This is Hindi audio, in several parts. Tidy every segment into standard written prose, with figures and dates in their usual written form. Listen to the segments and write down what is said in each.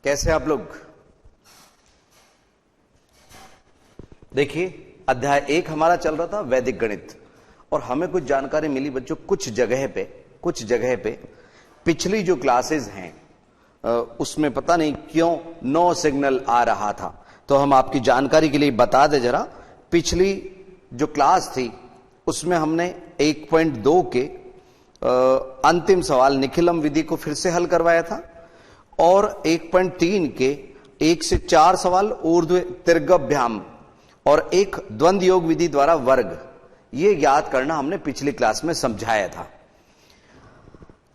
कैसे आप लोग? देखिए, अध्याय 1 हमारा चल रहा था वैदिक गणित, और हमें कुछ जानकारी मिली बच्चों कुछ जगह पे पिछली जो क्लासेस हैं उसमें पता नहीं क्यों नो सिग्नल आ रहा था। तो हम आपकी जानकारी के लिए बता दें जरा, पिछली जो क्लास थी उसमें हमने 1.2 के अंतिम सवाल निखिलम विधि को फिर से हल करवाया था, और 1.3 के 1 से 4 सवाल ऊर्ध्व तिर्गभ्याम और एक द्वंद्व योग विधि द्वारा वर्ग, ये याद करना हमने पिछली क्लास में समझाया था।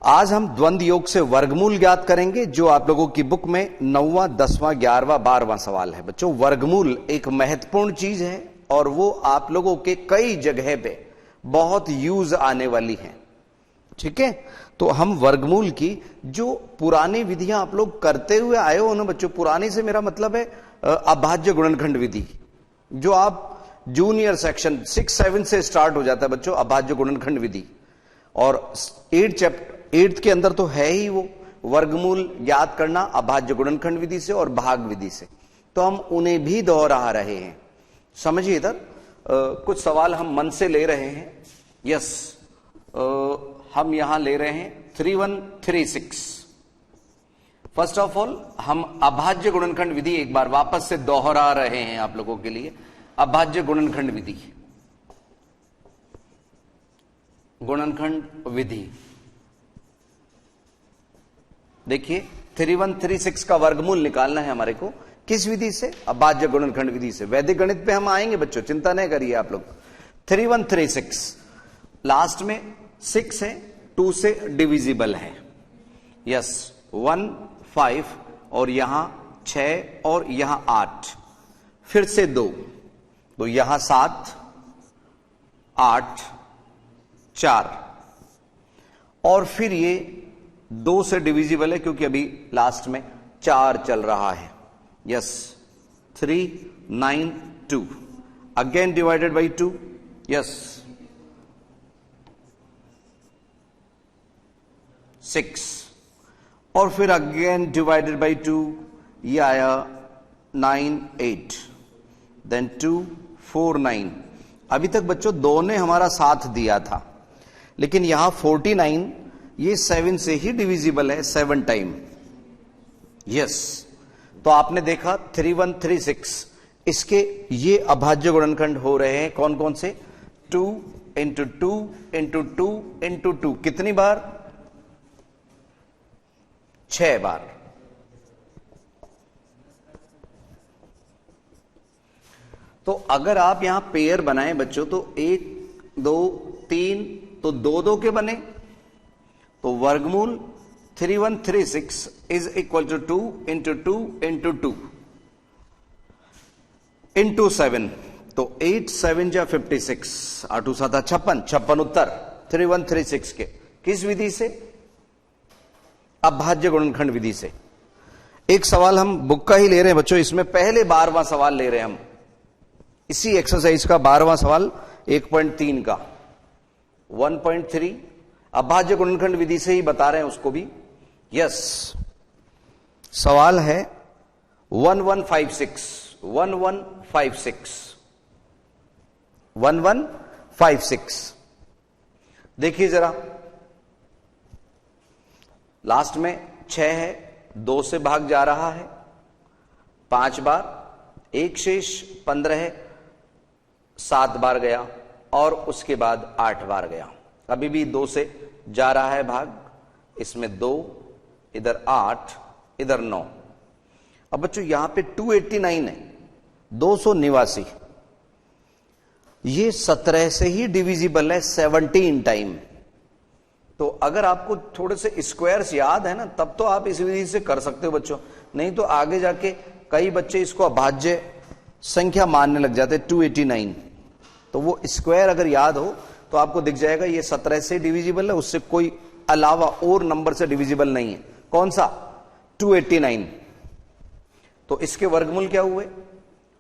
आज हम द्वंद्व योग से वर्गमूल ज्ञात करेंगे, जो आप लोगों की बुक में 9वां, 10वां, 11वां, 12वां सवाल है। बच्चों, वर्गमूल एक महत्वपूर्ण चीज है और वो आप लोगों के कई जगह पे बहुत यूज आने वाली है। ठीक है, तो हम वर्गमूल की जो पुरानी विधियां आप लोग करते हुए आए हो ना बच्चों, पुरानी से मेरा मतलब है अभाज्य गुणनखंड विधि, जो आप जूनियर सेक्शन 6-7 से स्टार्ट हो जाता है बच्चों, अभाज्य गुणनखंड विधि, और 8th के अंदर तो है ही वो वर्गमूल ज्ञात करना अभाज्य गुणनखंड विधि से और भाग विधि से, तो हम उन्हें भी दोहरा रहे हैं। समझिए, इधर कुछ सवाल हम मन से ले रहे हैं। यस, हम यहां ले रहे हैं 3136। फर्स्ट ऑफ ऑल हम अभाज्य गुणनखंड विधि एक बार वापस से दोहरा रहे हैं आप लोगों के लिए। अभाज्य गुणनखंड विधि, गुणनखंड विधि देखिए, 3136 का वर्गमूल निकालना है हमारे को। किस विधि से? अभाज्य गुणनखंड विधि से। वैदिक गणित पे हम आएंगे बच्चों, चिंता नहीं करिए आप लोग। 3136 लास्ट में 6 है, 2 से डिविजिबल है। यस, 1, 5 और यहां 6 और यहां 8, फिर से 2, तो यहां 7, 8, 4, और फिर ये 2 से डिविजिबल है क्योंकि अभी लास्ट में 4 चल रहा है। Yes, 3, 9, 2, again divided by 2। Yes, 6, और फिर अगेन डिवाइडेड बाई 2, ये आया 9, 8, देन 2, 4, 9। अभी तक बच्चों 2 ने हमारा साथ दिया था, लेकिन यहां 49 ये 7 से ही डिविजिबल है 7 टाइम। यस, तो आपने देखा 3136 इसके ये अभाज्य गुणनखंड हो रहे हैं। कौन कौन से? 2 इंटू 2 इंटू 2 इंटू 2, कितनी बार? 6 बार। तो अगर आप यहां पेयर बनाएं बच्चों, तो 1, 2, 3, तो 2-2 के बने, तो वर्गमूल 3136 is equal to 2 into 2 into 2 into 7, तो 8 7 जा 56, 8 7 56 उत्तर 3136 के। किस विधि से? अभाज्य गुणनखंड विधि से। एक सवाल हम बुक का ही ले रहे हैं बच्चों, इसमें पहले 12वां सवाल ले रहे हैं हम, इसी एक्सरसाइज का 12वां सवाल 1.3 का 1.3 अभाज्य गुणनखंड विधि से ही बता रहे हैं उसको भी। यस, सवाल है 1156 1156। देखिए जरा, लास्ट में 6 है, 2 से भाग जा रहा है 5 बार, एक शेष 15 है, 7 बार गया, और उसके बाद 8 बार गया। अभी भी 2 से जा रहा है भाग, इसमें 2, इधर 8, इधर 9। अब बच्चों यहां पे 289 है, 289, ये 17 से ही डिविजिबल है 17 टाइम। तो अगर आपको थोड़े से स्क्वायर्स याद है ना, तब तो आप इस विधि से कर सकते हो बच्चों, नहीं तो आगे जाके कई बच्चे इसको अभाज्य संख्या मानने लग जाते। 289, तो वो स्क्वायर अगर याद हो तो आपको दिख जाएगा ये 17 से डिविजिबल है, उससे कोई अलावा और नंबर से डिविजिबल नहीं है। कौन सा? 289। तो इसके वर्गमूल क्या हुए?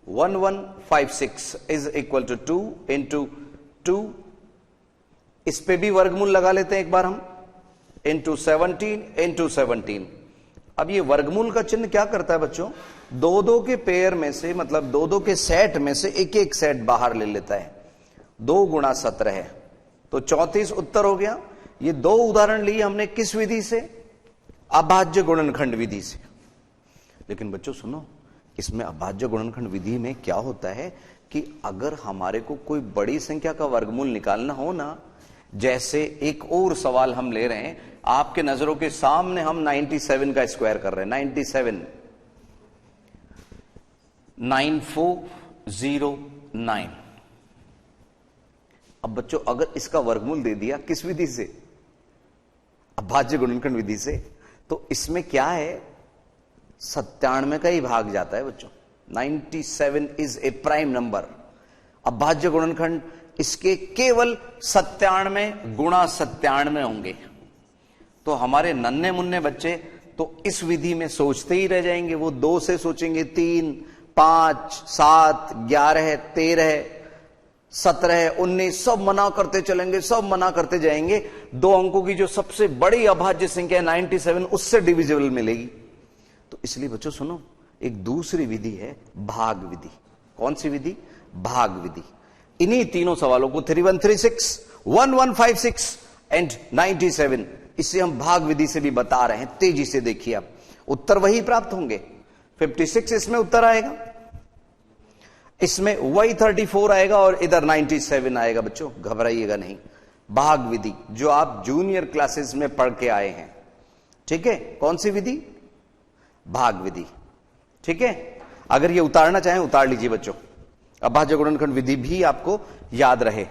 1156 इज इक्वल टू 2 इंटू 2, इस पे भी वर्गमूल लगा लेते हैं एक बार हम, इंटू 17 इंटू 17, अब ये वर्गमूल का चिन्ह क्या करता है बच्चों, दो दो के पेयर में से, मतलब दो दो के सेट में से एक एक सेट बाहर ले लेता है। 2 गुणा 17 है तो 34 उत्तर हो गया। ये 2 उदाहरण लिए हमने किस विधि से, अभाज्य गुणनखंड विधि से। लेकिन बच्चों सुनो, इसमें अभाज्य गुणनखंड विधि में क्या होता है कि अगर हमारे को कोई बड़ी संख्या का वर्गमूल निकालना हो ना, जैसे एक और सवाल हम ले रहे हैं, आपके नजरों के सामने हम 97 का स्क्वायर कर रहे हैं, 97 9409। अब बच्चों अगर इसका वर्गमूल दे दिया किस विधि से, अभाज्य गुणनखंड विधि से, तो इसमें क्या है, 97 का ही भाग जाता है बच्चों। 97 इज ए प्राइम नंबर। अभाज्य गुणनखंड इसके केवल 97 गुणा 97 होंगे। तो हमारे नन्हे मुन्ने बच्चे तो इस विधि में सोचते ही रह जाएंगे। वो 2 से सोचेंगे 3, 5, 7, 11, 13, 17, 19, सब मना करते चलेंगे, सब मना करते जाएंगे। 2 अंकों की जो सबसे बड़ी अभाज्य संख्या है 97, उससे डिविजिबल मिलेगी। तो इसलिए बच्चों सुनो, एक दूसरी विधि है भाग विधि। कौन सी विधि, भाग विधि। इन्हीं तीनों सवालों को 3136, 1156 एंड 97, इसे हम भाग विधि से भी बता रहे हैं। तेजी से देखिए, आप उत्तर वही प्राप्त होंगे। 56 इसमें उत्तर आएगा, इसमें वही 34 आएगा और इधर 97 आएगा। बच्चों घबराइएगा नहीं, भाग विधि जो आप जूनियर क्लासेस में पढ़ के आए हैं। ठीक है, कौन सी विधि, भाग विधि। ठीक है, अगर ये उतारना चाहें उतार लीजिए बच्चों, अभाज्य गुणनखंड विधि भी आपको याद रहे।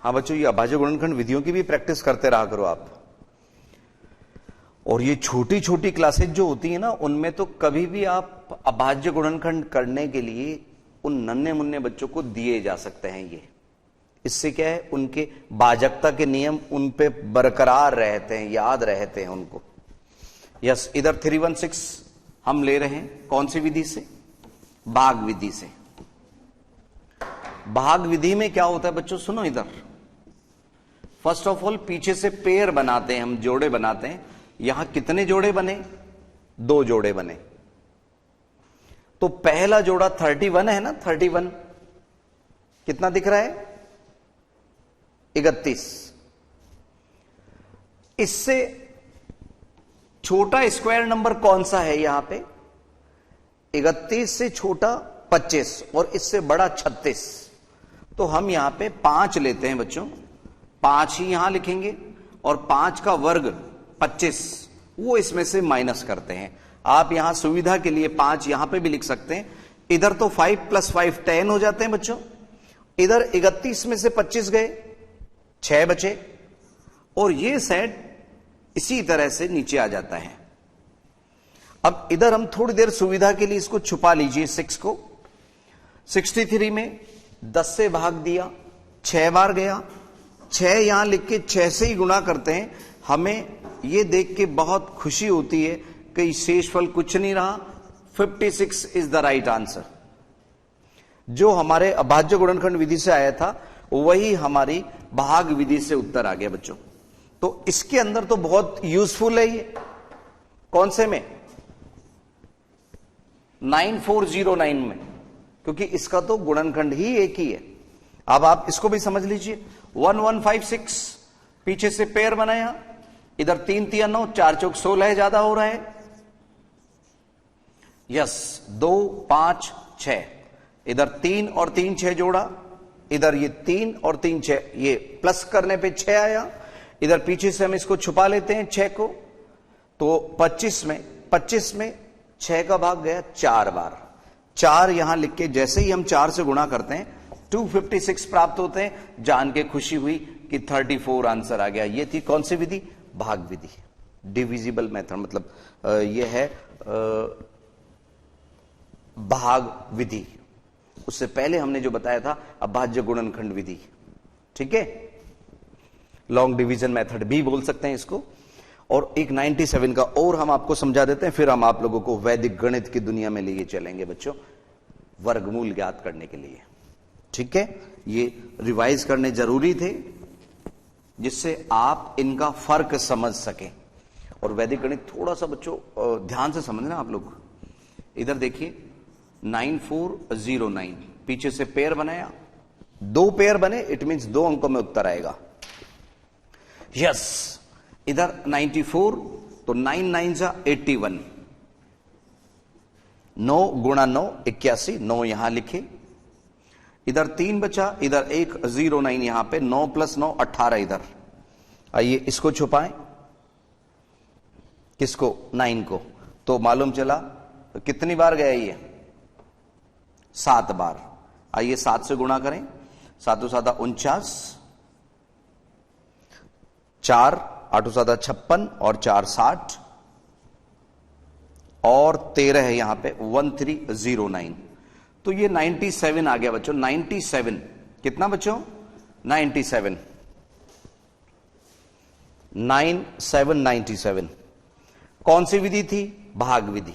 हाँ बच्चों, ये अभाज्य गुणनखंड विधियों की भी प्रैक्टिस करते रहा करो आप। और ये छोटी छोटी क्लासेज जो होती है ना, उनमें तो कभी भी आप अभाज्य गुणनखंड करने के लिए उन नन्हे मुन्ने बच्चों को दिए जा सकते हैं। ये इससे क्या है, उनके बाजकता के नियम उन पे बरकरार रहते हैं, याद रहते हैं उनको। यस, इधर 316 हम ले रहे हैं कौन सी विधि से, भाग विधि से। भाग विधि में क्या होता है बच्चों, सुनो इधर। फर्स्ट ऑफ ऑल पीछे से पेयर बनाते हैं हम, जोड़े बनाते हैं। यहां कितने जोड़े बने, 2 जोड़े बने। तो पहला जोड़ा 31 है ना, 31 कितना दिख रहा है, 31। इससे छोटा स्क्वायर नंबर कौन सा है यहां पे, 31 से छोटा 25 और इससे बड़ा 36। तो हम यहां पे 5 लेते हैं बच्चों, 5 ही यहां लिखेंगे और 5 का वर्ग 25, वो इसमें से माइनस करते हैं। आप यहां सुविधा के लिए 5 यहां पे भी लिख सकते हैं। इधर तो 5 + 5 10 हो जाते हैं बच्चों। इधर 31 में से 25 गए, 6 बचे और ये सेट इसी तरह से नीचे आ जाता है। अब इधर हम थोड़ी देर सुविधा के लिए इसको छुपा लीजिए, 6 को। 63 में 10 से भाग दिया, 6 बार गया, 6 यहां लिख के 6 से ही गुणा करते हैं। हमें ये देख के बहुत खुशी होती है कि शेषफल कुछ नहीं रहा, 56 इज द राइट आंसर। जो हमारे अभाज्य गुणनखंड विधि से आया था वही हमारी भाग विधि से उत्तर आ गया बच्चों। तो इसके अंदर तो बहुत यूजफुल है ये। कौन से में, 9409 में, क्योंकि इसका तो गुणनखंड ही एक ही है। अब आप इसको भी समझ लीजिए, 1156 पीछे से पेयर बनाया, इधर 3 3 9, 4 चौक 16 ज्यादा हो रहा है। यस, 2 5 6, इधर 3 और 3 6 जोड़ा, इधर ये 3 और 3 6, ये प्लस करने पे 6 आया। इधर पीछे से हम इसको छुपा लेते हैं 6 को, तो 25 में 6 का भाग गया 4 बार। 4 यहां लिख के जैसे ही हम 4 से गुणा करते हैं 256 प्राप्त होते हैं। जान के खुशी हुई कि 34 आंसर आ गया। ये थी कौन सी विधि, भाग विधि, डिविजिबल मेथड, मतलब ये है भाग विधि। उससे पहले हमने जो बताया था अभाज्य गुणनखंड विधि। ठीक है, लॉन्ग डिवीजन मेथड भी बोल सकते हैं इसको। और एक 97 का और हम आपको समझा देते हैं, फिर हम आप लोगों को वैदिक गणित की दुनिया में लिए चलेंगे बच्चों, वर्गमूल ज्ञात करने के लिए। ठीक है, ये रिवाइज करने जरूरी थे जिससे आप इनका फर्क समझ सकें। और वैदिक गणित थोड़ा सा बच्चों ध्यान से समझना आप लोग। इधर देखिए 9409, पीछे से पेयर बनाया, 2 पेयर बने, इट मींस 2 अंकों में उत्तर आएगा। यस, इधर 94 तो 9 9 81, 9 गुणा 9 81, 9 यहां लिखे। इधर 3 बचा, इधर 1 09 यहां पे, 9 + 9 18 इधर। आइए इसको छुपाएं, किसको? 9 को। तो मालूम चला कितनी बार गया ये? 7 बार। आइए 7 से गुणा करें, 7 7 49, 4 8 7 56 और 4 60 और 13 है यहां पे 1309। तो ये 97 आ गया बच्चों। 97 कितना बच्चों? 97, 97। कौन सी विधि थी? भाग विधि।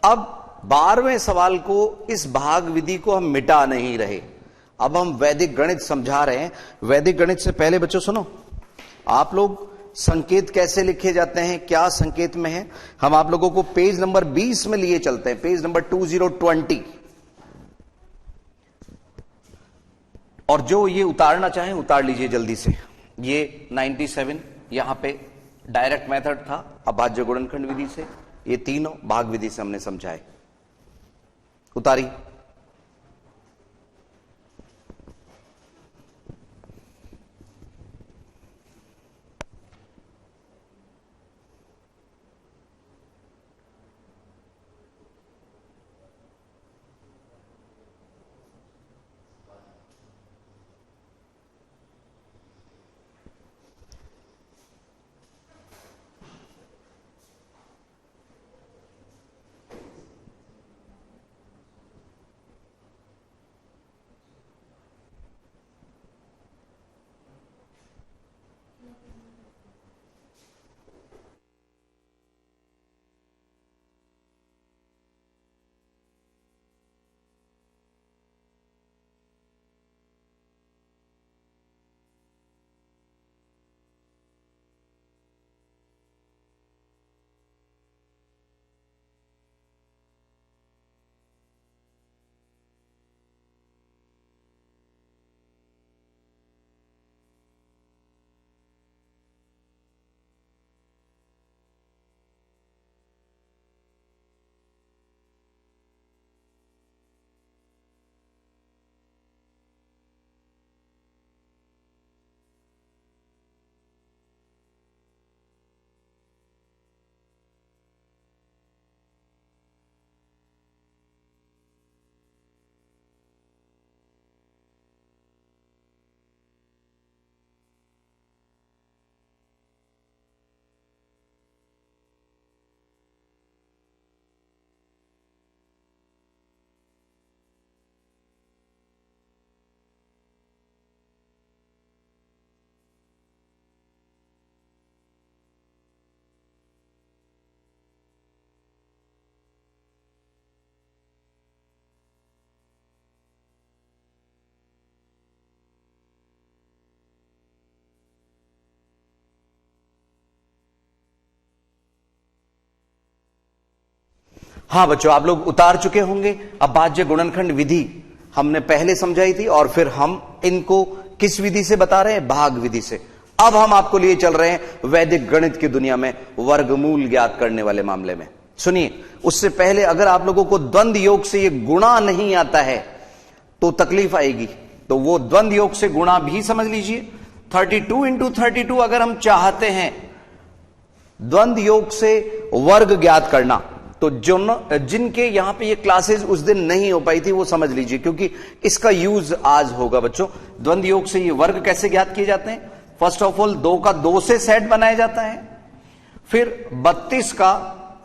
अब 12वें सवाल को, इस भाग विधि को हम मिटा नहीं रहे, अब हम वैदिक गणित समझा रहे हैं। वैदिक गणित से पहले बच्चों सुनो, आप लोग संकेत कैसे लिखे जाते हैं, क्या संकेत में है, हम आप लोगों को पेज नंबर 20 में लिए चलते हैं, पेज नंबर 2020। और जो ये उतारना चाहें उतार लीजिए जल्दी से। ये 97 यहां पे डायरेक्ट मेथड था, अभाज्य गुणनखंड विधि से, ये तीनों भाग विधि से हमने समझाए। उतारी। हां बच्चों, आप लोग उतार चुके होंगे। अब भाज्य गुणनखंड विधि हमने पहले समझाई थी और फिर हम इनको किस विधि से बता रहे हैं? भाग विधि से। अब हम आपको लिए चल रहे हैं वैदिक गणित की दुनिया में वर्गमूल ज्ञात करने वाले मामले में। सुनिए, उससे पहले अगर आप लोगों को द्वंद्व योग से ये गुणा नहीं आता है तो तकलीफ आएगी, तो वो द्वंद्व योग से गुणा भी समझ लीजिए। 32 × 32 अगर हम चाहते हैं द्वंद्व योग से वर्ग ज्ञात करना, तो जिनके यहां पे ये क्लासेस उस दिन नहीं हो पाई थी वो समझ लीजिए, क्योंकि इसका यूज आज होगा बच्चों। द्वंद्व योग से ये वर्ग कैसे ज्ञात किए जाते हैं? फर्स्ट ऑफ ऑल 2 का 2 से सेट बनाया जाता है, फिर 32 का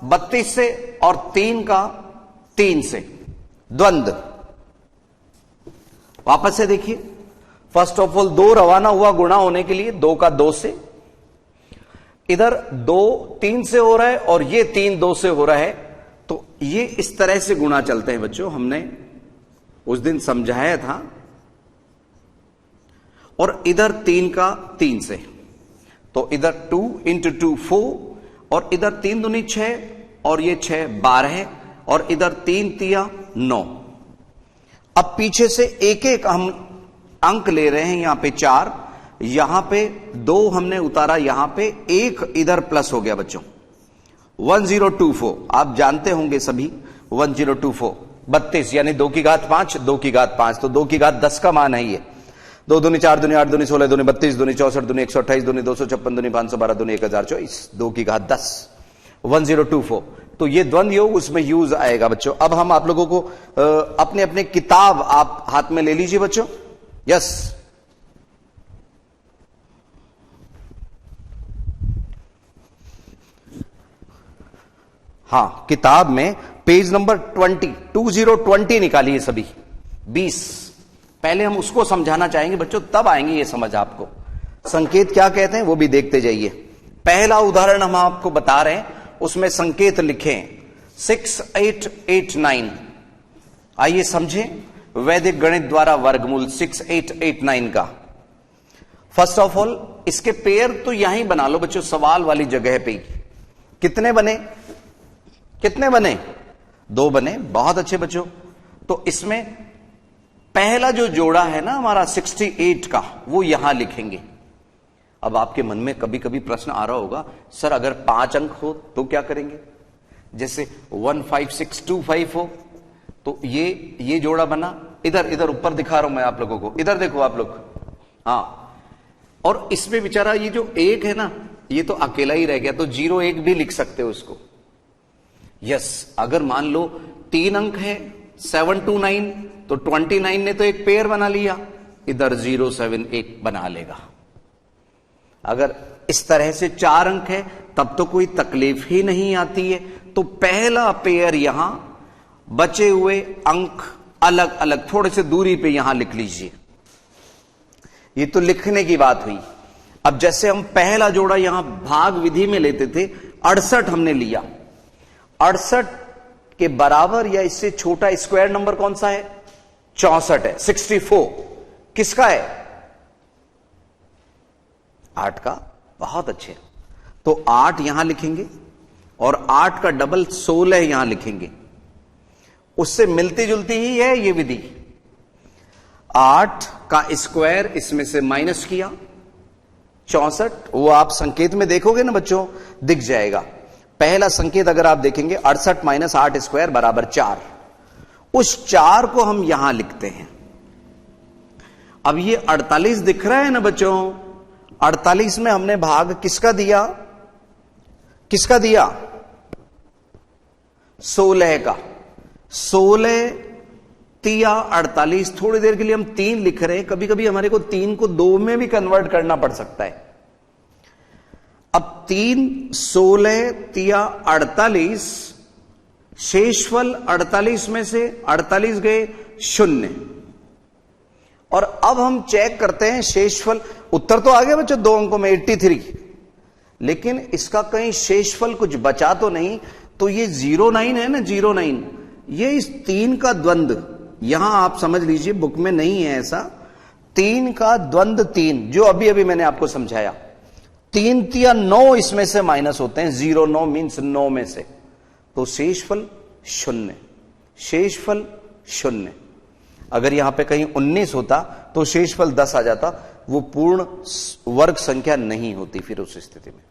32 से और 3 का 3 से द्वंद्व। वापस से देखिए, फर्स्ट ऑफ ऑल 2 रवाना हुआ गुणा होने के लिए 2 का 2 से, इधर 2 3 से हो रहा है और ये 3 2 से हो रहा है, तो ये इस तरह से गुणा चलते हैं बच्चों, हमने उस दिन समझाया था। और इधर 3 का 3 से, तो इधर 2 इंटू 2 4 और इधर 3 दूनी 6 और ये 6 12 और इधर 3 तिया 9। अब पीछे से एक एक हम अंक ले रहे हैं, यहां पे 4, यहां पे 2 हमने उतारा, यहां पे 1 इधर प्लस हो गया बच्चों 1024। आप जानते होंगे सभी 1024 32 यानी 2 की घात 5 2 की घात 5, तो 2 की घात 10 का मान है ये। 2 दूनी 4 दूनी 8 दूनी 16 दूनी 32 दूनी 64 दूनी 128 दूनी 256 दूनी 512 दूनी 1024, 2 की घात 10 1024। तो ये द्वंद्व योग उसमें यूज आएगा बच्चों। अब हम आप लोगों को अपने अपने किताब आप हाथ में ले लीजिए बच्चों। यस, हां, किताब में पेज नंबर 20 निकालिए सभी 20। पहले हम उसको समझाना चाहेंगे बच्चों, तब आएंगे ये समझ आपको। संकेत क्या कहते हैं वो भी देखते जाइए। पहला उदाहरण हम आपको बता रहे हैं, उसमें संकेत लिखें 6 8 8 9। आइए समझें वैदिक गणित द्वारा वर्गमूल 6 8 8 9 का। फर्स्ट ऑफ ऑल इसके पेयर तो यहीं बना लो बच्चों, सवाल वाली जगह पे। कितने बने? कितने बने? 2 बने, बहुत अच्छे बच्चों। तो इसमें पहला जो जोड़ा है ना हमारा 68 का, वो यहां लिखेंगे। अब आपके मन में कभी कभी प्रश्न आ रहा होगा, सर अगर 5 अंक हो तो क्या करेंगे? जैसे 15625 हो तो ये जोड़ा बना। इधर ऊपर दिखा रहा हूं मैं आप लोगों को, इधर देखो आप लोग। हां, और इसमें बेचारा ये जो 1 है ना, ये तो अकेला ही रह गया, तो 0 1 भी लिख सकते हो उसको। यस, अगर मान लो 3 अंक है 729, तो 29 ने तो एक पेयर बना लिया, इधर 0 7 1 बना लेगा। अगर इस तरह से 4 अंक है तब तो कोई तकलीफ ही नहीं आती है। तो पहला पेयर यहां, बचे हुए अंक अलग अलग थोड़े से दूरी पे यहां लिख लीजिए। ये तो लिखने की बात हुई। अब जैसे हम पहला जोड़ा यहां भाग विधि में लेते थे, 68 हमने लिया। 68 के बराबर या इससे छोटा स्क्वायर नंबर कौन सा है? 64 है। 64 किसका है? 8 का। बहुत अच्छे। तो 8 यहां लिखेंगे और 8 का डबल 16 यहां लिखेंगे। उससे मिलती जुलती ही है ये विधि। 8 का स्क्वायर इसमें से माइनस किया, 64, वो आप संकेत में देखोगे ना बच्चों, दिख जाएगा। पहला संकेत अगर आप देखेंगे 68 माइनस 8 स्क्वायर बराबर 4। उस 4 को हम यहां लिखते हैं। अब ये 48 दिख रहा है ना बच्चों, 48 में हमने भाग किसका दिया? किसका दिया? 16 का। 16 तिया 48। थोड़ी देर के लिए हम 3 लिख रहे हैं, कभी कभी हमारे को 3 को 2 में भी कन्वर्ट करना पड़ सकता है। अब 3 16 तिया 48, शेषफल 48 में से 48 गए 0। और अब हम चेक करते हैं शेषफल। उत्तर तो आ गया बच्चों 2 अंकों में 83, लेकिन इसका कहीं शेषफल कुछ बचा तो नहीं। तो ये 09 है ना, 09, ये इस 3 का द्वंद्व, यहां आप समझ लीजिए बुक में नहीं है ऐसा। 3 का द्वंद्व 3, जो अभी अभी मैंने आपको समझाया। 3 तिया 9 इसमें से माइनस होते हैं, 09 मीन्स 9 में से। तो शेषफल 0, शेषफल 0। अगर यहां पे कहीं 19 होता तो शेषफल 10 आ जाता, वो पूर्ण वर्ग संख्या नहीं होती फिर उस स्थिति में।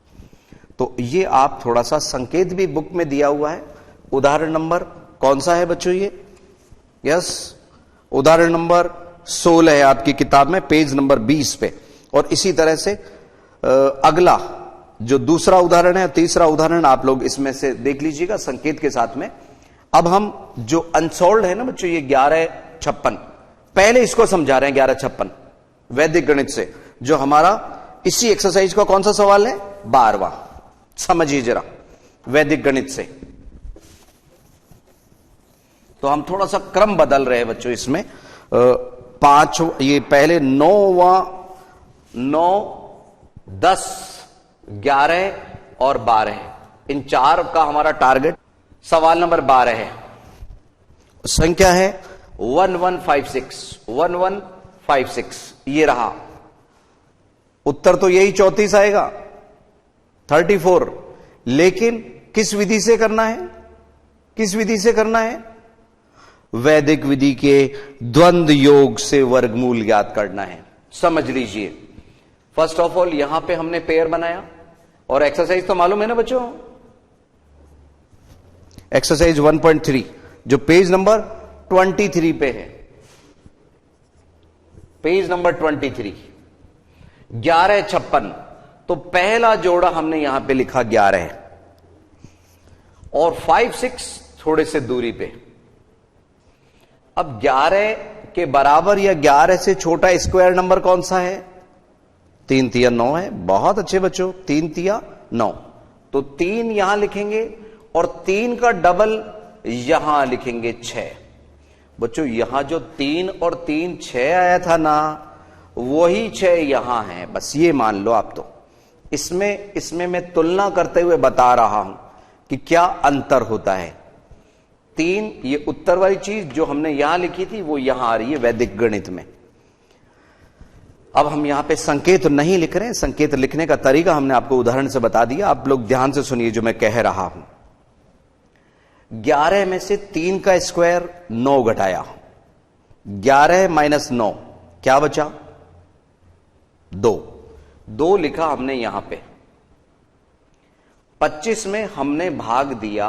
तो ये आप थोड़ा सा संकेत भी बुक में दिया हुआ है। उदाहरण नंबर कौन सा है बच्चों ये? यस, उदाहरण नंबर 16 है आपकी किताब में, पेज नंबर 20 पे। और इसी तरह से अगला जो दूसरा उदाहरण है, तीसरा उदाहरण आप लोग इसमें से देख लीजिएगा संकेत के साथ में। अब हम जो अनसॉल्व्ड है ना बच्चों, ये 1156, पहले इसको समझा रहे हैं। 1156 वैदिक गणित से, जो हमारा इसी एक्सरसाइज का कौन सा सवाल है? 12वां। समझिए जरा वैदिक गणित से। तो हम थोड़ा सा क्रम बदल रहे हैं बच्चों इसमें। 5, ये पहले 9वां, 9 10 11 और 12, इन चार का हमारा टारगेट सवाल नंबर 12 है। संख्या है 1156 ये रहा। उत्तर तो यही 34 आएगा, 34। लेकिन किस विधि से करना है? किस विधि से करना है? वैदिक विधि के द्वंद्व योग से वर्गमूल ज्ञात करना है। समझ लीजिए, फर्स्ट ऑफ ऑल यहां पे हमने पेयर बनाया, और एक्सरसाइज तो मालूम है ना बच्चों, एक्सरसाइज 1.3 जो पेज नंबर 23 पे है, पेज नंबर 23, 11 56। तो पहला जोड़ा हमने यहां पे लिखा 11 और 5 6 थोड़े से दूरी पे। अब 11 के बराबर या 11 से छोटा स्क्वायर नंबर कौन सा है? 3 तिया 9 है। बहुत अच्छे बच्चों, 3 तिया 9, तो 3 यहां लिखेंगे और 3 का डबल यहां लिखेंगे 6। बच्चों यहां जो 3 और 3 6 आया था ना, वही 6 यहां है, बस ये मान लो आप। तो इसमें मैं तुलना करते हुए बता रहा हूं कि क्या अंतर होता है। 3 ये उत्तर वाली चीज जो हमने यहां लिखी थी वो यहां आ रही है वैदिक गणित में। अब हम यहां पे संकेत नहीं लिख रहे हैं, संकेत लिखने का तरीका हमने आपको उदाहरण से बता दिया। आप लोग ध्यान से सुनिए जो मैं कह रहा हूं। 11 में से 3 का स्क्वायर 9 घटाया, 11 माइनस 9 क्या बचा? 2 लिखा हमने यहां पे। 25 में हमने भाग दिया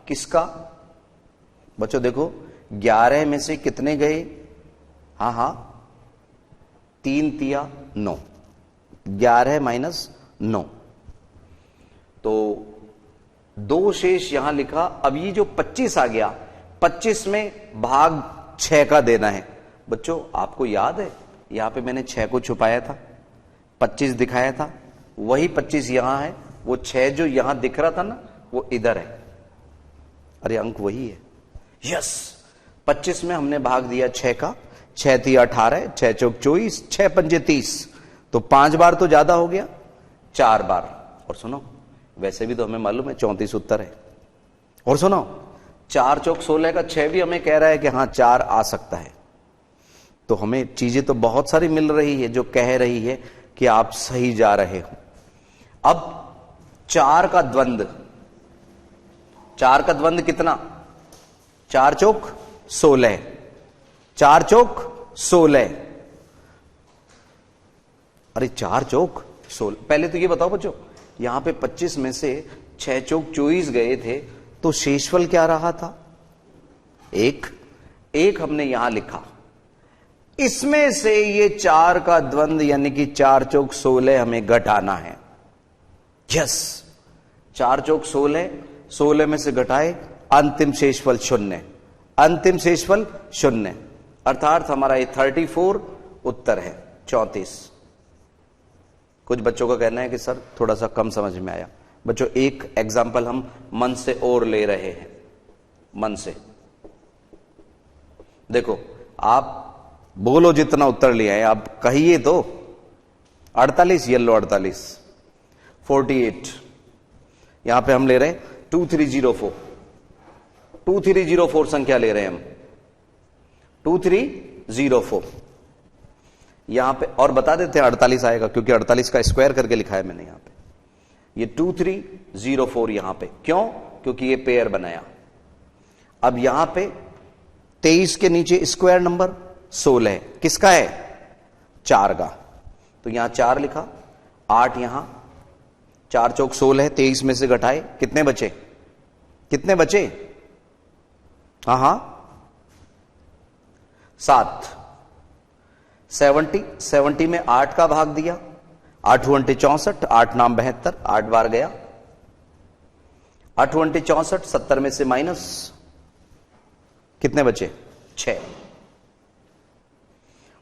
किसका? बच्चों देखो 11 में से कितने गए? हां 3 तिया 9, 11 माइनस 9, तो 2 शेष यहां लिखा। अब ये जो 25 आ गया, 25 में भाग 6 का देना है। बच्चों आपको याद है यहां पे मैंने 6 को छुपाया था, 25 दिखाया था, वही 25 यहां है। वो 6 जो यहां दिख रहा था ना, वो इधर है। अरे अंक वही है, यस। 25 में हमने भाग दिया 6 का, 6 तिया 18, 6 चौक 24, 6 पंजे 30, तो 5 बार तो ज्यादा हो गया, 4 बार। और सुनो, वैसे भी तो हमें मालूम है 34 उत्तर है। और सुनो 4 चौक 16 का 6 भी हमें कह रहा है कि हां 4 आ सकता है। तो हमें चीजें तो बहुत सारी मिल रही है जो कह रही है कि आप सही जा रहे हो। अब 4 का द्वंद्व, 4 का द्वंद्व कितना? 4 चौक 16, 4 चौक 16। अरे 4 चौक 16। पहले तो ये बताओ बच्चों, यहां पे 25 में से 6 चौक 24 गए थे, तो शेषफल क्या रहा था? 1 हमने यहां लिखा। इसमें से ये 4 का द्वंद्व यानी कि 4 चौक 16 हमें घटाना है। यस, 4 चौक 16, 16 में से घटाए, अंतिम शेषफल 0, अंतिम शेषफल 0, अर्थात हमारा ये 34 उत्तर है, 34। कुछ बच्चों का कहना है कि सर थोड़ा सा कम समझ में आया। बच्चों एक एग्जाम्पल हम मन से और ले रहे हैं, मन से। देखो आप बोलो जितना उत्तर लिया है, आप कहिए तो। 48 येलो 48, 48 यहां पे हम ले रहे हैं 2304, 2304 संख्या ले रहे हैं हम, 2304 यहां पे। और बता देते हैं 48 आएगा, क्योंकि 48 का स्क्वायर करके लिखा है मैंने यहां पे। ये 2304 यहां पे क्यों? क्योंकि ये पेयर बनाया। अब यहां पे 23 के नीचे स्क्वायर नंबर 16 किसका है? 4 का, तो यहां 4 लिखा, 8 यहां, 4 चौक 16, 23 में से घटाए, कितने बचे? कितने बचे? हां 7। 70 में 8 का भाग दिया, 8 अंटे 64, 8 नाम 72, 8 बार गया, 8 अंटे 64, 70 में से माइनस, कितने बचे? 6।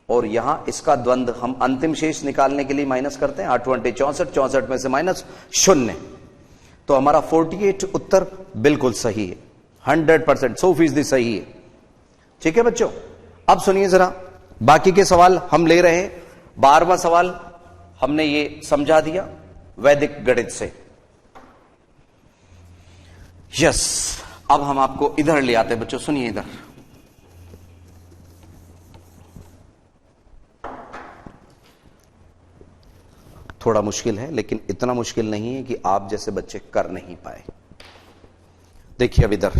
और यहां इसका द्वंद्व हम अंतिम शेष निकालने के लिए माइनस करते हैं, 8 अंटे 64, 64 में से माइनस 0, तो हमारा 48 उत्तर बिल्कुल सही है, 100%, 100% सही है। ठीक है बच्चों, अब सुनिए जरा, बाकी के सवाल हम ले रहे हैं। 12वां सवाल हमने ये समझा दिया, वैदिक गणित से। यस, अब हम आपको इधर ले आते हैं बच्चों, सुनिए इधर। थोड़ा मुश्किल है, लेकिन इतना मुश्किल नहीं है कि आप जैसे बच्चे कर नहीं पाए। देखिए अब इधर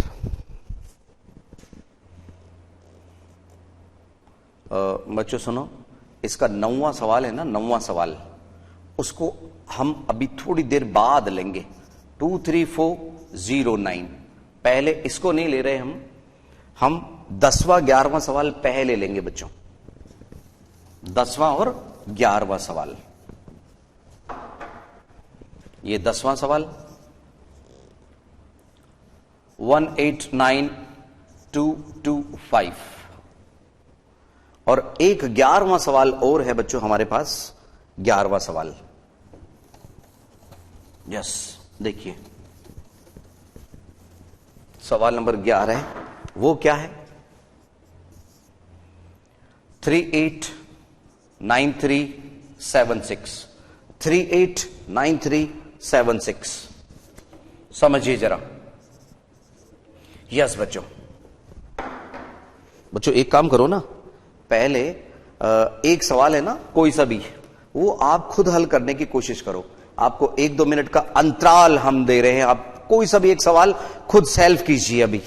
बच्चों सुनो, इसका 9वां सवाल है ना, 9वां सवाल, उसको हम अभी थोड़ी देर बाद लेंगे। 23409 पहले इसको नहीं ले रहे हम 10वां 11वां सवाल पहले लेंगे बच्चों। 10वां और 11वां सवाल, ये 10वां सवाल 189225, और एक 11वां सवाल और है बच्चों हमारे पास, 11वां सवाल। यस, देखिए सवाल नंबर 11 है, वो क्या है? 389376, 389376, समझिए जरा। यस बच्चों, एक काम करो ना, पहले एक सवाल है ना कोई सा भी, वो आप खुद हल करने की कोशिश करो। आपको 1-2 मिनट का अंतराल हम दे रहे हैं, आप कोई सा भी एक सवाल खुद सेल्फ कीजिए अभी।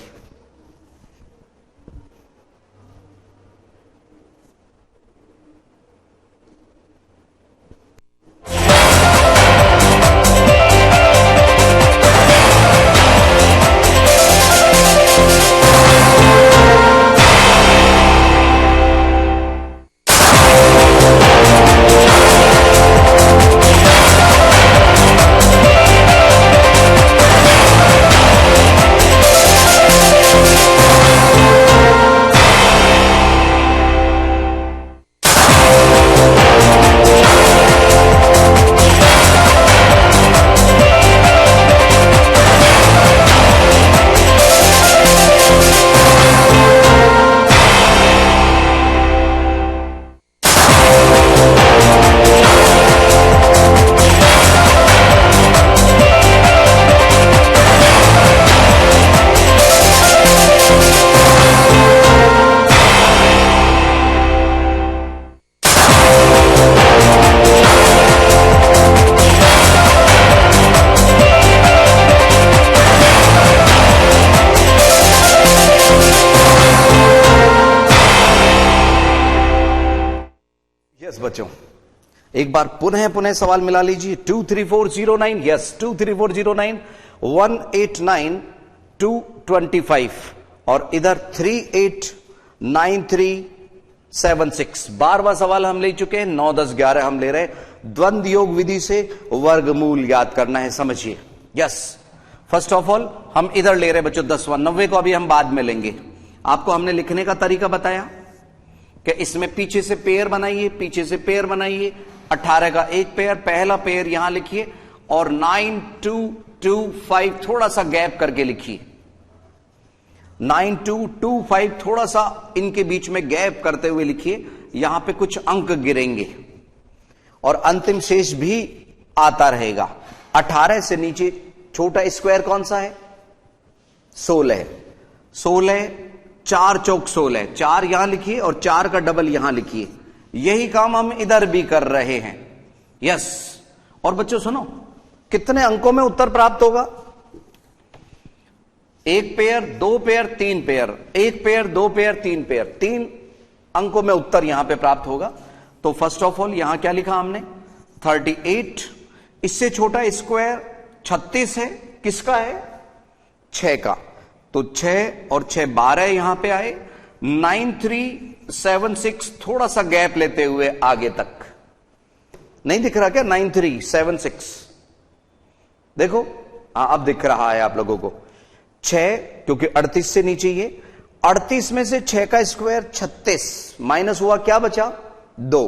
बच्चों एक बार पुनः सवाल मिला लीजिए। 23409, यस 23409, 189225 और इधर 389376। 12वां सवाल हम ले चुके हैं, 9, 10, 11 हम ले रहे हैं। द्वंद्व योग विधि से वर्गमूल याद करना है, समझिए। यस, फर्स्ट ऑफ ऑल हम इधर ले रहे हैं बच्चों 10वां। 90 को अभी हम बाद में लेंगे। आपको हमने लिखने का तरीका बताया कि इसमें पीछे से पेयर बनाइए, पीछे से पेयर बनाइए। 18 का एक पेयर, पहला पेयर यहां लिखिए और 9225 थोड़ा सा गैप करके लिखिए। 9225 थोड़ा सा इनके बीच में गैप करते हुए लिखिए। यहां पे कुछ अंक गिरेंगे और अंतिम शेष भी आता रहेगा। 18 से नीचे छोटा स्क्वायर कौन सा है? 16। 16, 4 चौक 16, 4 यहां लिखिए और 4 का डबल यहां लिखिए। यही काम हम इधर भी कर रहे हैं। यस, और बच्चों सुनो, कितने अंकों में उत्तर प्राप्त होगा? 1 pair, 2 pair, 3 pair, 1 pair, 2 pair, 3 pair, 3 अंकों में उत्तर यहां पे प्राप्त होगा। तो फर्स्ट ऑफ ऑल यहां क्या लिखा हमने? 38। इससे छोटा स्क्वायर 36 है, किसका है? 6 का। तो 6 और 6 12 यहां पे आए। 9376 थोड़ा सा गैप लेते हुए आगे तक, नहीं दिख रहा क्या? 9376 देखो, अब दिख रहा है आप लोगों को। 6 क्योंकि 38 से नीचे, ये 38 में से 6 का स्क्वायर 36 माइनस हुआ, क्या बचा? 2,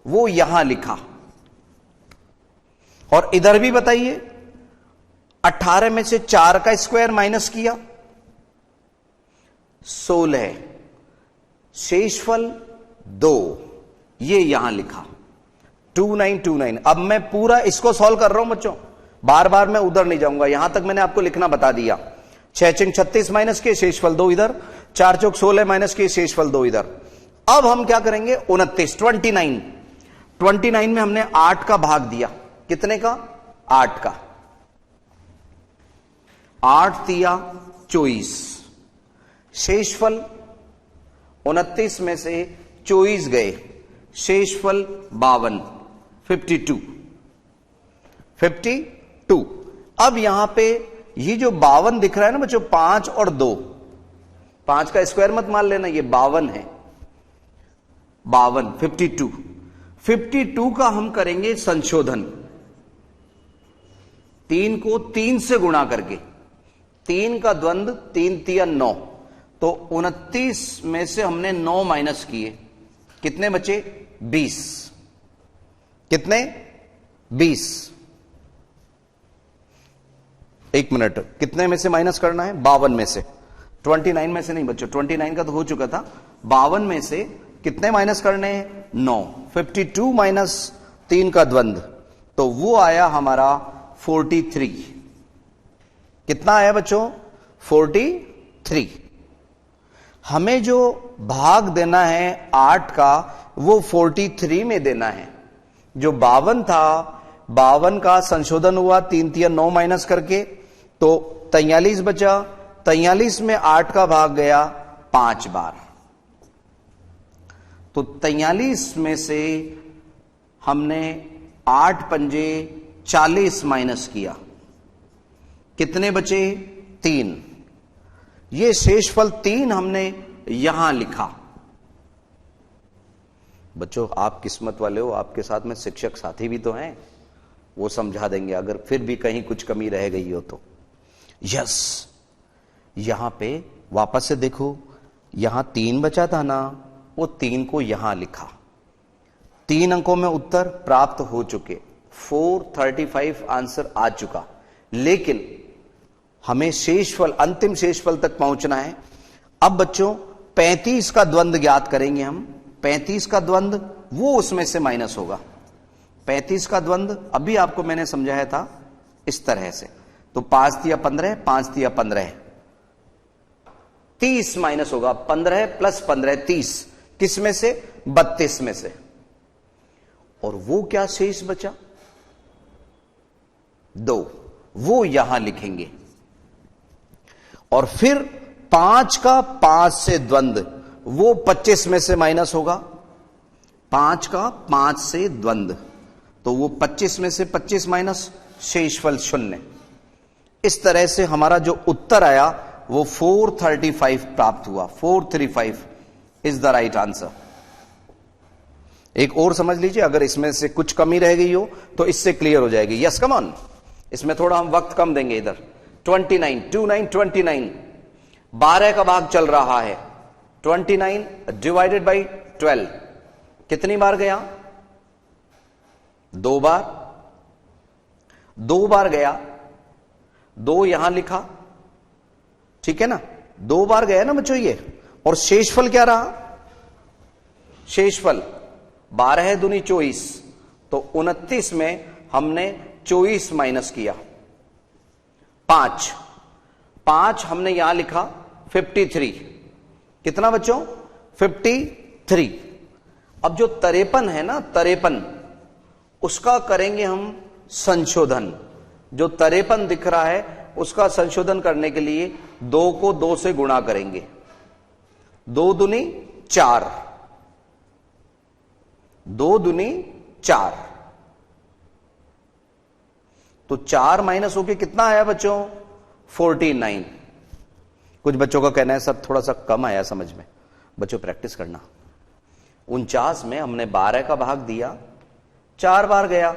वो यहां लिखा। और इधर भी बताइए, 18 में से 4 का स्क्वायर माइनस किया, 16, शेषफल 2, ये यहां लिखा। 2929। अब मैं पूरा इसको सॉल्व कर रहा हूं बच्चों, बार बार मैं उधर नहीं जाऊंगा, यहां तक मैंने आपको लिखना बता दिया। 6 36 माइनस के, शेषफल 2 इधर, 4 16 माइनस के, शेषफल 2 इधर। अब हम क्या करेंगे, 29 में हमने 8 का भाग दिया, कितने का, 8 का, 8 दिया 24, शेषफल 29 में से 24 गए, शेषफल 52, 52। अब यहां पे ये जो 52 दिख रहा है ना बच्चों, 5 और 2, 5 का स्क्वायर मत मान लेना, ये 52 है, 52, 52 का हम करेंगे संशोधन, 3 को 3 से गुणा करके, 3 का द्वंद 3 तिया 9, तो 29 में से हमने 9 माइनस किए, कितने बचे, 20, कितने, 20। एक मिनट, कितने में से माइनस करना है, 52 में से, 29 में से नहीं बच्चों, 29 का तो हो चुका था, 52 में से कितने माइनस करने हैं, 9, 52 माइनस 3 का द्वंद, तो वो आया हमारा 43। कितना आया बच्चों, 43। हमें जो भाग देना है 8 का, वो 43 में देना है। जो 52 था, 52 का संशोधन हुआ 3 तिया 9 माइनस करके, तो 43 बचा, 43 में 8 का भाग गया 5 बार, तो 43 में से हमने 8 पंजे 40 माइनस किया, कितने बचे, 3। ये शेषफल 3 हमने यहां लिखा। बच्चों आप किस्मत वाले हो, आपके साथ में शिक्षक साथी भी तो हैं, वो समझा देंगे अगर फिर भी कहीं कुछ कमी रह गई हो तो। यस, यहां पे वापस से देखो, यहां 3 बचा था ना, वो 3 को यहां लिखा, 3 अंकों में उत्तर प्राप्त हो चुके, 435 आंसर आ चुका, लेकिन हमें शेषफल, अंतिम शेषफल तक पहुंचना है। अब बच्चों 35 का द्वंद ज्ञात करेंगे हम, 35 का द्वंद वो उसमें से माइनस होगा, 35 का द्वंद अभी आपको मैंने समझाया था इस तरह से, तो 5 तिया 15, 5 तिया 15, 30 माइनस होगा, 15 प्लस 15 30, किस में से, 32 में से, और वो क्या शेष बचा, 2, वो यहां लिखेंगे। और फिर 5 का 5 से द्वंद, वो 25 में से माइनस होगा, 5 का 5 से द्वंद, तो वो 25 में से 25 माइनस, शेषफल 0। इस तरह से हमारा जो उत्तर आया वो 435 प्राप्त हुआ, 435 इज द राइट आंसर। एक और समझ लीजिए, अगर इसमें से कुछ कमी रह गई हो तो इससे क्लियर हो जाएगी। यस कम ऑन, इसमें थोड़ा हम वक्त कम देंगे इधर। 29 12 का भाग चल रहा है, 29 डिवाइडेड बाई 12 कितनी बार गया, 2 बार, 2 बार गया, 2 यहां लिखा, ठीक है ना, 2 बार गया ना बच्चों ये। और शेषफल क्या रहा, शेषफल 12 दूनी 24, तो 29 में हमने 24 माइनस किया, 5 हमने यहां लिखा, 53, कितना बच्चों, 53। अब जो 53 है ना, 53 उसका करेंगे हम संशोधन। जो 53 दिख रहा है उसका संशोधन करने के लिए 2 को 2 से गुणा करेंगे, 2 दूनी 4, 2 दूनी 4, तो 4 माइनस होके कितना आया बच्चों, 49। कुछ बच्चों का कहना है सर थोड़ा सा कम आया समझ में, बच्चों प्रैक्टिस करना। 49 में हमने 12 का भाग दिया, 4 बार गया,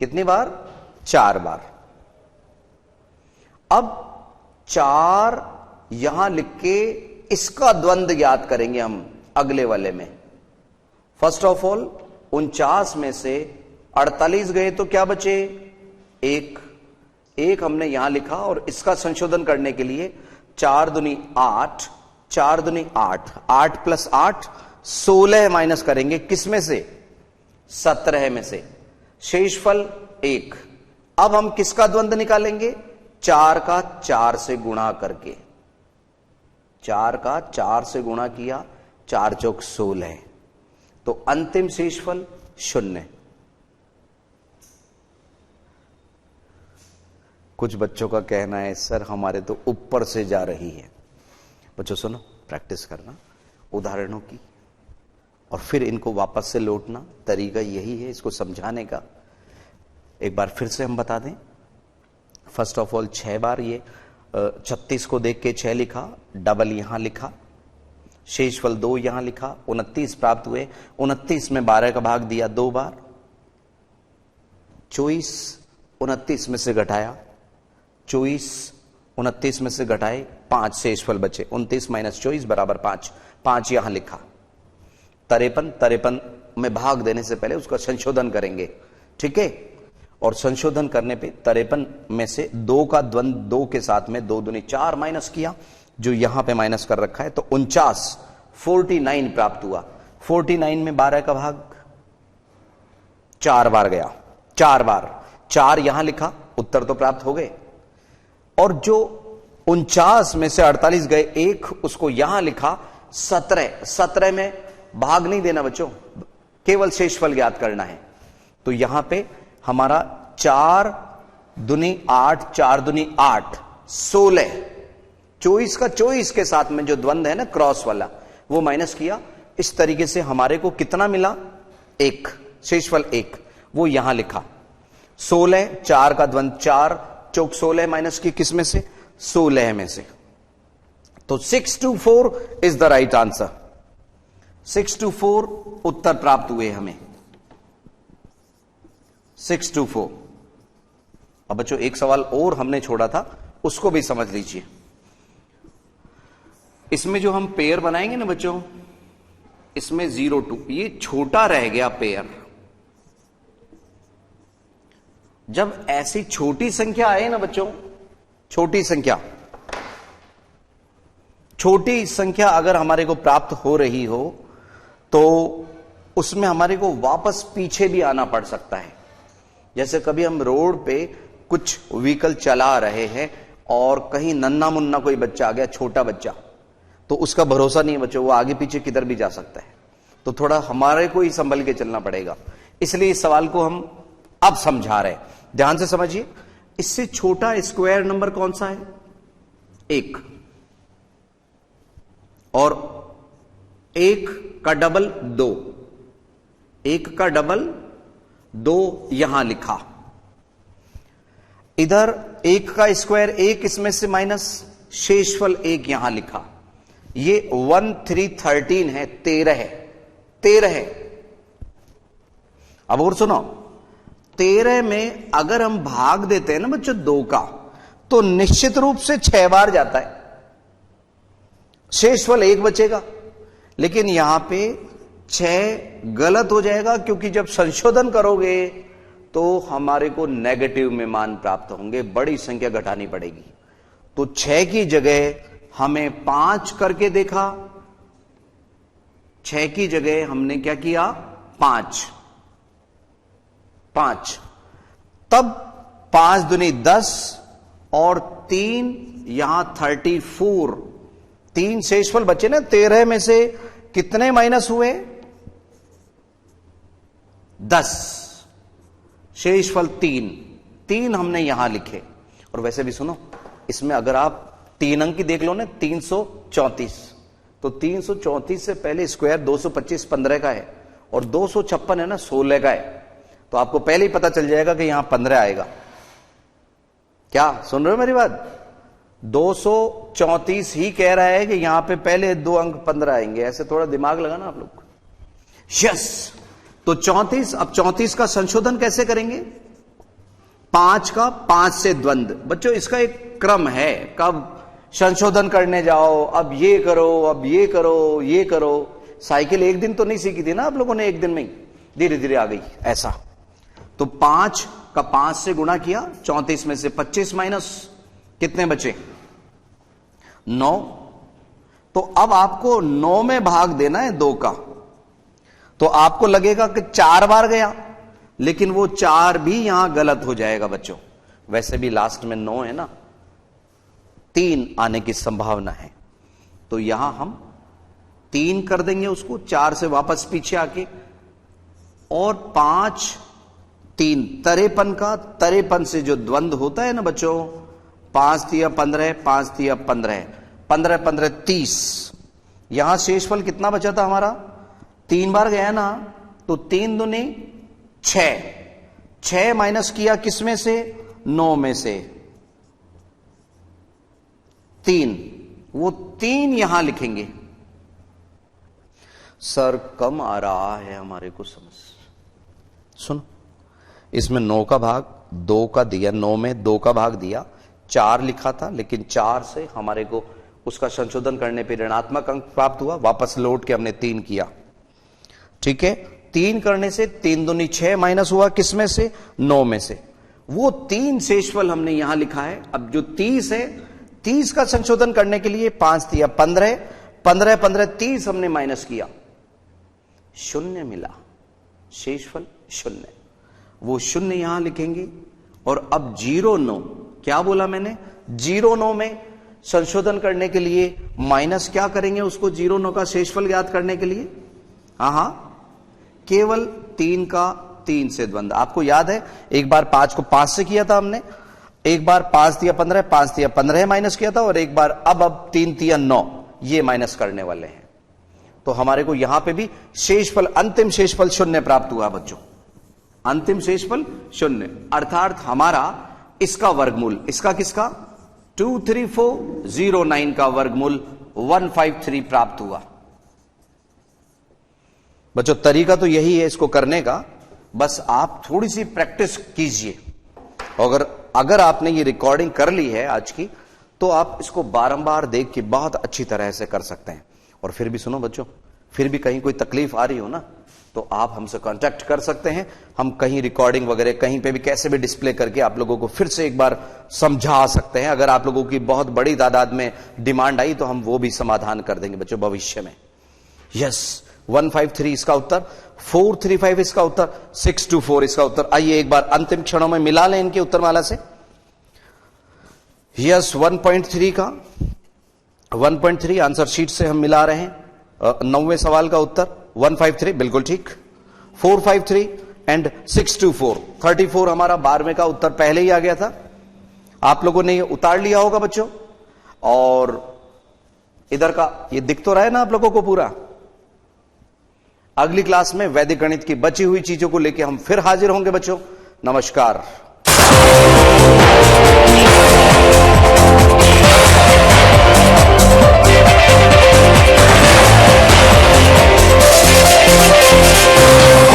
कितनी बार, 4 बार। अब 4 यहां लिख के इसका द्वंद ज्ञात करेंगे हम अगले वाले में। फर्स्ट ऑफ ऑल 49 में से 48 गए तो क्या बचे, 1 हमने यहां लिखा, और इसका संशोधन करने के लिए 4 दूनी 8, 4 दूनी 8, 8 प्लस 8 16 माइनस करेंगे किसमें से? 17 में से। शेषफल 1। अब हम किसका द्वंद्व निकालेंगे? 4 का 4 से गुणा करके। 4 का 4 से गुणा किया, 4 चौक 16, तो अंतिम शेषफल 0। कुछ बच्चों का कहना है सर हमारे तो ऊपर से जा रही है। बच्चों सुनो, प्रैक्टिस करना उदाहरणों की और फिर इनको वापस से लौटना। तरीका यही है इसको समझाने का। एक बार फिर से हम बता दें। फर्स्ट ऑफ ऑल 6 बार ये 36 को देख के 6 लिखा, डबल यहां लिखा, शेषफल 2 यहां लिखा, 29 प्राप्त हुए। 29 में 12 का भाग दिया 2 बार, 24 29 में से घटाया, 24 29 में से घटाए 5 शेषफल बचे। 29 माइनस 24 बराबर 5, 5 यहां लिखा। 53 में भाग देने से पहले उसका संशोधन करेंगे, ठीक है। और संशोधन करने पे 53 में से 2 का द्वंद्व 2 के साथ में 2 दूनी 4 माइनस किया, जो यहां पे माइनस कर रखा है, तो 49 प्राप्त हुआ। 49 में 12 का भाग 4 बार गया, 4 बार, 4 यहां लिखा, उत्तर तो प्राप्त हो गए। और जो 49 में से 48 गए, 1 उसको यहां लिखा, 17 में भाग नहीं देना बच्चों, केवल शेषफल ज्ञात करना है। तो यहां पे हमारा 4 दूनी 8, 4 दूनी 8, 16, 24 का 24 के साथ में जो द्वंद्व है ना क्रॉस वाला, वो माइनस किया। इस तरीके से हमारे को कितना मिला? 1, शेषफल 1, वो यहां लिखा। 16, 4 का द्वंद्व 4 चौक 16 माइनस की किस में से? 16 में से। तो 624 इज द राइट आंसर। 624 उत्तर प्राप्त हुए हमें, 624। अब बच्चों एक सवाल और हमने छोड़ा था, उसको भी समझ लीजिए। इसमें जो हम पेयर बनाएंगे ना बच्चों, इसमें 02, ये छोटा रह गया पेयर। जब ऐसी छोटी संख्या आए ना बच्चों, छोटी संख्या अगर हमारे को प्राप्त हो रही हो, तो उसमें हमारे को वापस पीछे भी आना पड़ सकता है। जैसे कभी हम रोड पे कुछ व्हीकल चला रहे हैं और कहीं नन्ना मुन्ना कोई बच्चा आ गया, छोटा बच्चा, तो उसका भरोसा नहीं है बच्चों, वो आगे पीछे किधर भी जा सकता है। तो थोड़ा हमारे को ही संभल के चलना पड़ेगा। इसलिए इस सवाल को हम अब समझा रहे हैं, ध्यान से समझिए। इससे छोटा स्क्वायर नंबर कौन सा है? 1, और 1 का डबल 2, 1 का डबल 2 यहां लिखा। इधर 1 का स्क्वायर 1, इसमें से माइनस, शेषफल 1 यहां लिखा। ये 1 3 13 है, 13 है। अब और सुनो, 13 में अगर हम भाग देते हैं ना बच्चों 2 का, तो निश्चित रूप से 6 बार जाता है, शेषफल 1 बचेगा। लेकिन यहां पे 6 गलत हो जाएगा, क्योंकि जब संशोधन करोगे तो हमारे को नेगेटिव में मान प्राप्त होंगे, बड़ी संख्या घटानी पड़ेगी। तो 6 की जगह हमें 5 करके देखा, 6 की जगह हमने क्या किया? 5। तब 5 दूनी 10 और 3 यहां 34, 3 शेषफल बचे ना। 13 में से कितने माइनस हुए? 10, शेषफल 3 हमने यहां लिखे। और वैसे भी सुनो, इसमें अगर आप 3 अंक की देख लो ना, 334, तो 334 से पहले स्क्वायर 225 15 का है, और 256 है ना 16 का है। तो आपको पहले ही पता चल जाएगा कि यहां 15 आएगा। क्या सुन रहे हो मेरी बात? 234 ही कह रहा है कि यहां पे पहले 2 अंक 15 आएंगे। ऐसे थोड़ा दिमाग लगाना आप लोग। यस, तो 34। अब 34 का संशोधन कैसे करेंगे? 5 का 5 से द्वंद्व। बच्चों इसका एक क्रम है, कब संशोधन करने जाओ, अब ये करो, अब ये करो, ये करो। साइकिल एक दिन तो नहीं सीखी थी ना आप लोगों ने, एक दिन में ही धीरे धीरे आ गई ऐसा। तो 5 का 5 से गुणा किया, 34 में से 25 माइनस, कितने बचे? 9। तो अब आपको 9 में भाग देना है 2 का, तो आपको लगेगा कि 4 बार गया, लेकिन वो 4 भी यहां गलत हो जाएगा बच्चों। वैसे भी लास्ट में 9 है ना, 3 आने की संभावना है, तो यहां हम 3 कर देंगे उसको, 4 से वापस पीछे आके, और 5 3 तरेपन का, तरेपन से जो द्वंद्व होता है ना बच्चों, 5 तिया 15, 5 तिया 15, 15 15 30। यहां शेषफल कितना बचा था हमारा, 3 बार गया ना, तो 3 दूनी 6, 6 माइनस किया किसमें से, 9 में से 3, वो 3 यहां लिखेंगे। सर कम आ रहा है हमारे को समझ, सुनो, इसमें 9 का भाग 2 का दिया, 9 में 2 का भाग दिया, 4 लिखा था, लेकिन 4 से हमारे को उसका संशोधन करने पर ऋणात्मक अंक प्राप्त हुआ, वापस लौट के हमने 3 किया। ठीक है, 3 करने से 3 दूनी 6 माइनस हुआ किसमें से, 9 में से, वो 3 शेषफल हमने यहां लिखा है। अब जो 30 है, 30 का संशोधन करने के लिए 5 तिया 15, 15 15 30 हमने माइनस किया, 0 मिला, शेषफल 0, वो 0 यहां लिखेंगे। और अब 09, क्या बोला मैंने, 09 में संशोधन करने के लिए माइनस क्या करेंगे उसको, 09 का शेषफल ज्ञात करने के लिए, हां, केवल 3 का 3 से द्वंद्व। आपको याद है एक बार 5 को 5 से किया था हमने, एक बार 5 तिया 15, 5 तिया 15 माइनस किया था, और एक बार अब 3 तिया 9 ये माइनस करने वाले हैं। तो हमारे को यहां पे भी शेषफल, अंतिम शेषफल 0 प्राप्त हुआ बच्चों, अंतिम शेषफल 0, अर्थात हमारा इसका वर्गमूल, इसका किसका, 23409 का वर्गमूल 153 प्राप्त हुआ। बच्चों तरीका तो यही है इसको करने का, बस आप थोड़ी सी प्रैक्टिस कीजिए। अगर आपने ये रिकॉर्डिंग कर ली है आज की, तो आप इसको बारंबार देख के बहुत अच्छी तरह से कर सकते हैं। और फिर भी सुनो बच्चों, फिर भी कहीं कोई तकलीफ आ रही हो ना, तो आप हमसे कांटेक्ट कर सकते हैं। हम कहीं रिकॉर्डिंग वगैरह कहीं पे भी कैसे भी डिस्प्ले करके आप लोगों को फिर से एक बार समझा सकते हैं। अगर आप लोगों की बहुत बड़ी तादाद में डिमांड आई तो हम वो भी समाधान कर देंगे बच्चों भविष्य में। यस, 153 इसका उत्तर, 435 इसका उत्तर, 624 इसका उत्तर। आइए एक बार अंतिम क्षणों में मिला लें इनके उत्तरमाला से। यस, 1.3 का 1.3 आंसर शीट से हम मिला रहे हैं। 9वें सवाल का उत्तर 153, बिल्कुल ठीक। 453 एंड 624, 34 हमारा 12वें का उत्तर पहले ही आ गया था, आप लोगों ने ये उतार लिया होगा बच्चों। और इधर का ये दिख तो रहा है ना आप लोगों को पूरा। अगली क्लास में वैदिक गणित की बची हुई चीजों को लेकर हम फिर हाजिर होंगे बच्चों। नमस्कार।